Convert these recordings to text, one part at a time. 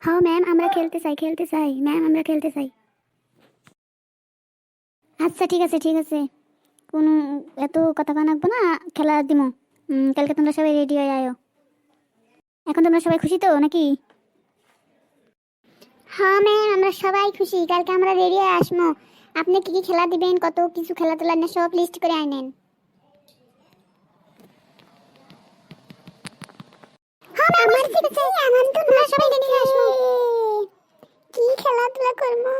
হ্যাঁ ম্যাম, আমরা খেলতে চাই ম্যাম, আমরা খেলতে চাই। আচ্ছা ঠিক আছে, কোনো এত কথা বানাবো না, খেলা দিমো। কালকে তোমরা সবাই রেডি হয়ে আয়ো। এখন তোমরা সবাই খুশি তো নাকি? হ্যাঁ ম্যাম, আমরা সবাই খুশি, কালকে আমরা রেডি হয়ে আসবো। আপনি কি কি খেলা দিবেন, কত কিছু খেলা তোলা না সব লিস্ট করে আনেন। হ্যাঁ ম্যাম, আমার ঠিক আছে, আনন্দ তোমরা সবাই রেডি হয়ে আসবো। কি খেলাধুলা করবো?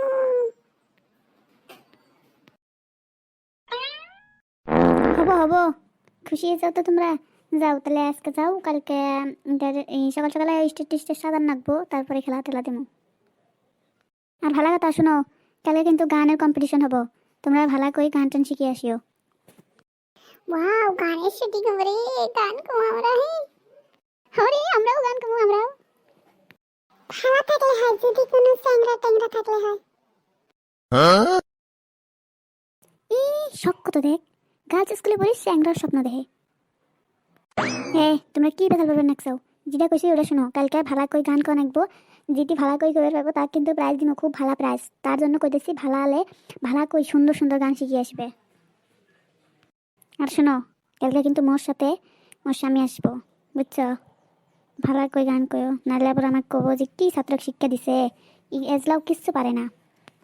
হবো, খুশি হয়েছো তো তোমরা? যাও তাহলে, আজকে যাও, কালকে সকাল সকালে স্টেজ সাজান রাখবো, তারপরে খেলা টেলা দেবো। আর ভালো কথা শোনো, কালকে কিন্তু গানের কম্পিটিশন হবো, তোমরা ভালো করে গান টান শিখে আসিও। ওয়াও, গানের শুটিং হবে রে, গান কমো আমরা। হরে, আমরাও গান কমো, আমরাও ভালো থাকলে হয়, যদি কোনো স্যাংরা ট্যাংরা থাকলে হয়। শখ কত দেখ, গার্লস স্কুলে পড়ি স্যাংরার স্বপ্ন দেখে। তোমরা কি বেতাল পারবে নাকছাও, যেটা কইছি ওটা শোনো, কালকে ভালো করে গান করে নাকবো, যেটি ভালো করে কইতে পারবো তার কিন্তু প্রাইজ দিব, খুব ভালো প্রাইজ। তার জন্য কইতেছি ভালো হলে ভালো করে সুন্দর সুন্দর গান শিখিয়ে আসবে। আর শোনো, কালকে কিন্তু মোর সাথে মোর স্বামী আসবো, বুঝছো? ভালো করে গান করো, নাহলে আবার আমাকে কবো যে কি ছাত্রক শিক্ষা দিছে, এজলাও কিচ্ছু পারে না,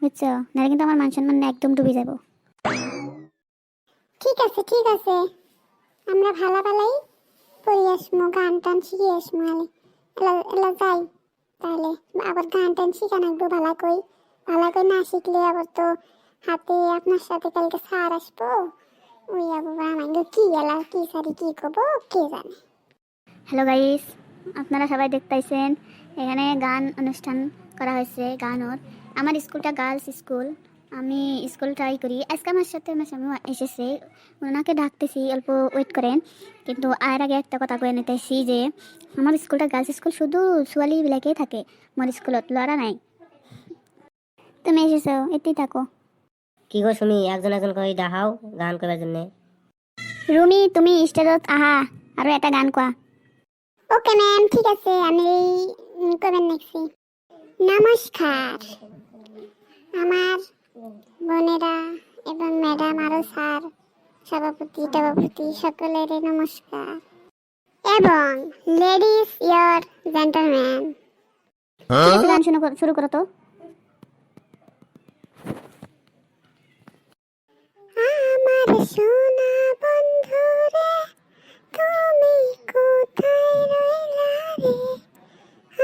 বুঝছো? নাহলে কিন্তু আমার মান সম্মান একদম ডুবে যাবো। ঠিক আছে, আমরা ভালো ভালোই পড়ে আসবো, গান টান শিখে আসবো। এলা এলা যাই তাহলে, আবার গান টান শিখা নাকবো ভালো করে না শিখলে আবার তো হাতে আপনার সাথে কালকে স্যার আসবো, ওই আবার আমাকে কি এলা কি সারি কি করবো কে জানে। হ্যালো গাইস, আপনারা সবাই দেখতেছেন এখানে গান অনুষ্ঠান করা হয়েছে। গানর আমার স্কুলটা গার্লস স্কুল, আমি স্কুল ট্রাই করি। আজকে আমার সাথে আমার স্বামী এসেছে, ওনাকে ডাকতেছি, অল্প ওয়েট করেন। কিন্তু আর আগে একটা কথা কয়ে নিতেছি যে আমার স্কুলটা গার্লস স্কুল, শুধু ছোৱালী বিলাকেই থাকে, আমার স্কুলত লড়া নাই। তুমি এসেছো, এতেই থাকো। কি গো সুমি, একজন একজন করে ডাহাও গান করার জন্য। রুমি, তুমি স্টেজত আহা, আরো একটা গান কোয়া। ওকে ম্যাম, ঠিক আছে, আমি কবেন নেক্সি। নমস্কার আমার বোনেরা এবং ম্যাডাম, আরো স্যার, সভাপতি সকলের নমস্কার, এবং লেডিস ইয়ার জেন্টলম্যান। গান শুরু করো তো। আমার সোনা বন্ধু রে, তুমি কোথায় রইলা রে,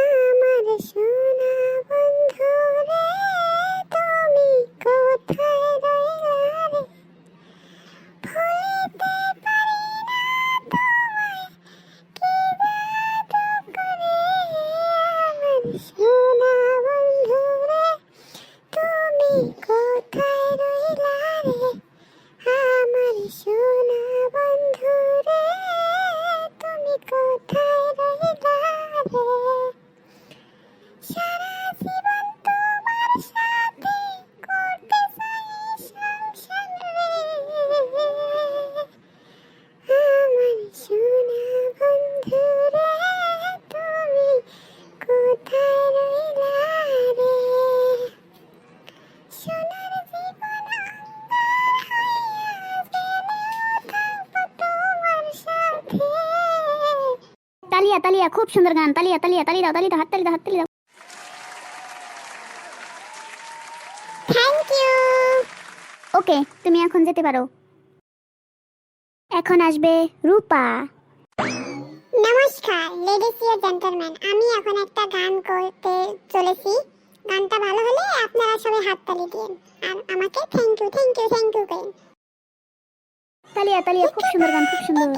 আমার সোনা বন্ধু রে, তুমি কোথায় রইলা রে, ভুলিতে পারি না তোমায়, কি জাদু করে, আমার সোনা বন্ধু রে, তুমি কোথায় রইলা রে, আমার সোনা বন্ধু রে, তুমি কোথায় রইলা রে, সারা জীবন তোমার সাথে করতে চাই সংসার রে, আমার সোনা বন্ধু রে, তুমি কোথায় রইলা রে, সোনার জীবন তালিয়া তালিয়া, খুব সুন্দর গান, তালিয়া তালিয়া, তালি দাও, হাত তালি দাও, হাত তালি দাও। Thank you. ওকে, তুমি এখন যেতে পারো। এখন আসবে রূপা। নমস্কার লেডিস এন্ড জেন্টলম্যান, আমি এখন একটা গান করতে চলেছি। গানটা ভালো হলে আপনারা সবাই হাততালি দিন আর আমাকে থ্যাংক ইউ করেন। তালিয়া তালিয়া, খুব সুন্দর গান, খুব সুন্দর।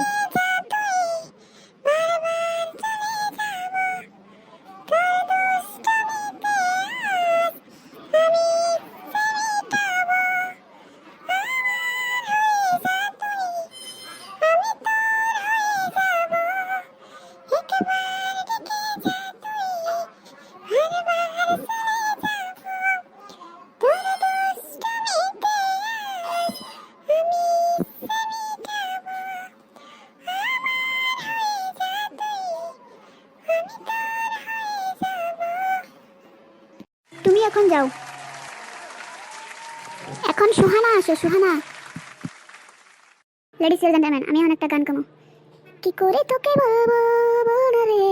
তুমি এখন যাও। এখন সুহানা আসো, সুহানা। লেডিস এন্ড জেন্টলম্যান, আমি এখন একটা গান গাবো। কি করে তোকে বলবো বলো রে,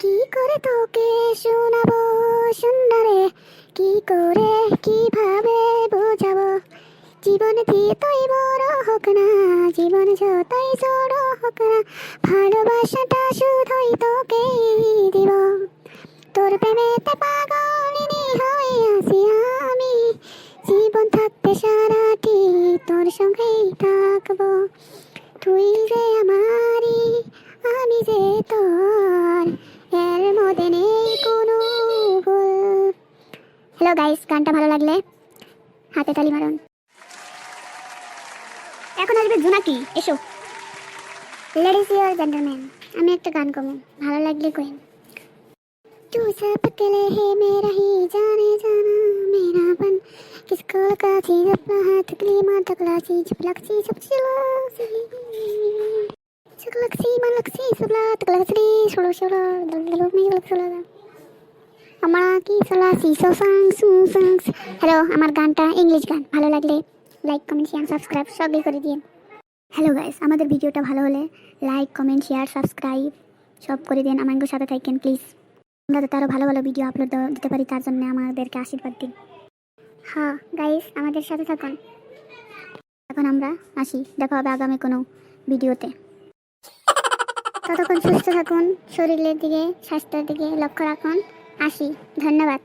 কি করে তোকে শোনাবো সুন্দরে, কি করে কিভাবে বোঝাবো, জীবন যতই বড় হোক না, জীবন যতই ছোট হোক না, ভালোবাসাটা শুধুই তোকেই দিব। তোর প্রেমেতে পাগলিনী হয়ে আছি আমি, জীবন থাকতে সারাটি তোর সঙ্গেই থাকবো। তুই যে আমারই, আমি যে তোর, এর মধ্যে নেই কোনো ভুল। হ্যালো গাইস, গানটা ভালো লাগলে হাতে তালি মারুন। এখন আসবে জোনাকি, এসো। লেডিস এন্ড জেন্টলম্যান, আমি একটা গান গাবো, ভালো লাগলে কইন। तू सब अकेले है मेरा ही जाने जाना, मेरा बन किसको लगा चीज अपना हाथ गली मार तकला चीज पलक सी सब चिलासी सकलक सी मन लक सी सबला तकला सी छोड़ो छोड़ो दलो में लक छोड़ो আমার কি সলাসি সো সংস। হ্যালো, আমার গানটা ইংলিশ গান, ভালো লাগলে লাইক কমেন্ট শেয়ার সাবস্ক্রাইব সবই করে দিন। হ্যালো গাইস, আমাদের ভিডিওটা ভালো হলে লাইক কমেন্ট শেয়ার সাবস্ক্রাইব সব করে দিন, আমাদের সাথে থাকেন প্লিজ। আমরা যাতে আরও ভালো ভালো ভিডিও আপলোড দিতে পারি, তার জন্য আমাদেরকে আশীর্বাদ দিন। হ্যাঁ গাইস, আমাদের সাথে থাকুন। এখন আমরা আসি, দেখা হবে আগামী কোনো ভিডিওতে। ততক্ষণ সুস্থ থাকুন, শরীরের দিকে স্বাস্থ্যের দিকে লক্ষ্য রাখুন। আসি, ধন্যবাদ।